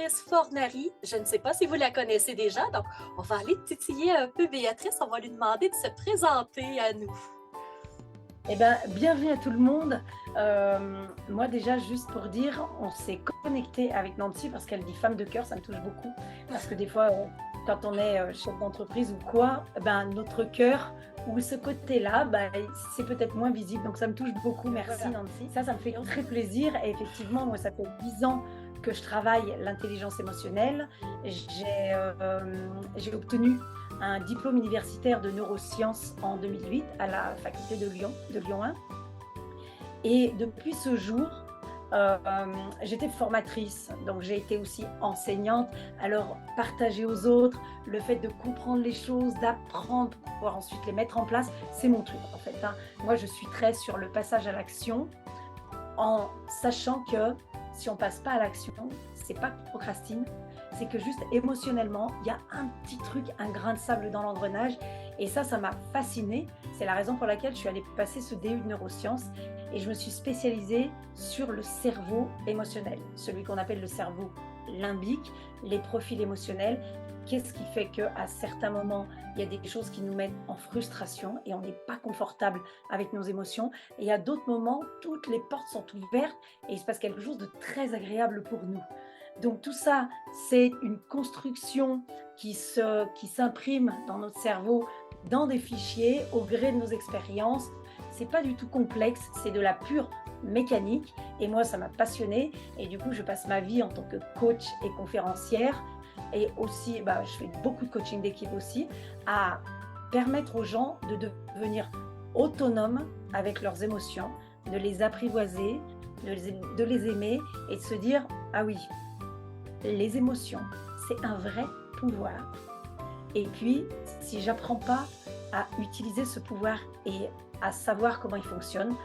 Béatrice Fornari. Je ne sais pas si vous la connaissez déjà, donc on va aller titiller un peu Béatrice. On va lui demander de se présenter à nous. Eh ben, bienvenue à tout le monde. Moi déjà, juste pour dire, on s'est connecté avec Nancy parce qu'elle dit femme de cœur, ça me touche beaucoup. Parce que des fois, quand on est chef d'entreprise ou quoi, ben, notre cœur ou ce côté-là, ben, c'est peut-être moins visible. Donc ça me touche beaucoup. Merci Voilà. Nancy. Ça me fait très plaisir. Et effectivement, moi, ça fait 10 ans que je travaille l'intelligence émotionnelle. J'ai obtenu un diplôme universitaire de neurosciences en 2008 à la faculté de Lyon 1. Et depuis ce jour, j'étais formatrice, donc j'ai été aussi enseignante. Alors, partager aux autres, le fait de comprendre les choses, d'apprendre pour pouvoir ensuite les mettre en place, c'est mon truc en fait. Moi, je suis très sur le passage à l'action, en sachant que si on passe pas à l'action, c'est pas qu'on procrastine, c'est que juste émotionnellement, il y a un petit truc, un grain de sable dans l'engrenage. Et ça m'a fascinée. C'est la raison pour laquelle je suis allée passer ce DU de neurosciences et je me suis spécialisée sur le cerveau émotionnel, celui qu'on appelle le cerveau limbique, les profils émotionnels. Qu'est-ce qui fait qu'à certains moments, il y a des choses qui nous mettent en frustration et on n'est pas confortable avec nos émotions. Et il y a d'autres moments, toutes les portes sont ouvertes et il se passe quelque chose de très agréable pour nous. Donc tout ça, c'est une construction qui s'imprime dans notre cerveau, dans des fichiers, au gré de nos expériences. C'est pas du tout complexe, c'est de la pure mécanique. Et moi, ça m'a passionnée. Et du coup, je passe ma vie en tant que coach et conférencière. Et aussi, je fais beaucoup de coaching d'équipe aussi, à permettre aux gens de devenir autonomes avec leurs émotions, de les apprivoiser, de les aimer et de se dire, ah oui, les émotions, c'est un vrai pouvoir. Et puis, si j'apprends pas à utiliser ce pouvoir et à savoir comment il fonctionne,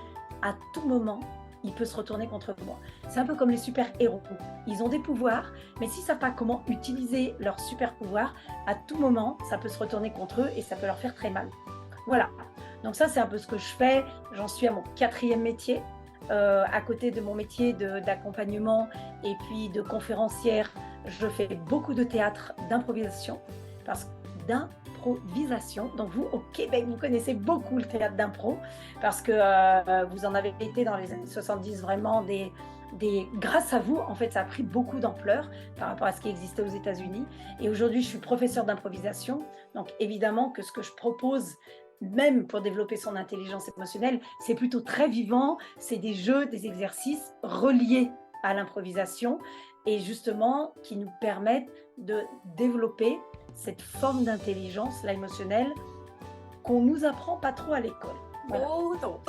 à tout moment, il peut se retourner contre moi. C'est un peu comme les super-héros. Ils ont des pouvoirs, mais s'ils ne savent pas comment utiliser leur super-pouvoir, à tout moment, ça peut se retourner contre eux et ça peut leur faire très mal. Voilà. Donc ça, c'est un peu ce que je fais. J'en suis à mon 4e métier. À côté de mon métier d'accompagnement et puis de conférencière, je fais beaucoup de théâtre d'improvisation. Donc vous, au Québec, vous connaissez beaucoup le théâtre d'impro parce que vous en avez été dans les années 70 vraiment grâce à vous, en fait, ça a pris beaucoup d'ampleur par rapport à ce qui existait aux États-Unis. Et aujourd'hui, je suis professeure d'improvisation. Donc évidemment que ce que je propose, même pour développer son intelligence émotionnelle, c'est plutôt très vivant, c'est des jeux, des exercices reliés à l'improvisation et justement qui nous permettent de développer cette forme d'intelligence, l'émotionnelle, qu'on nous apprend pas trop à l'école. Voilà. Oh non!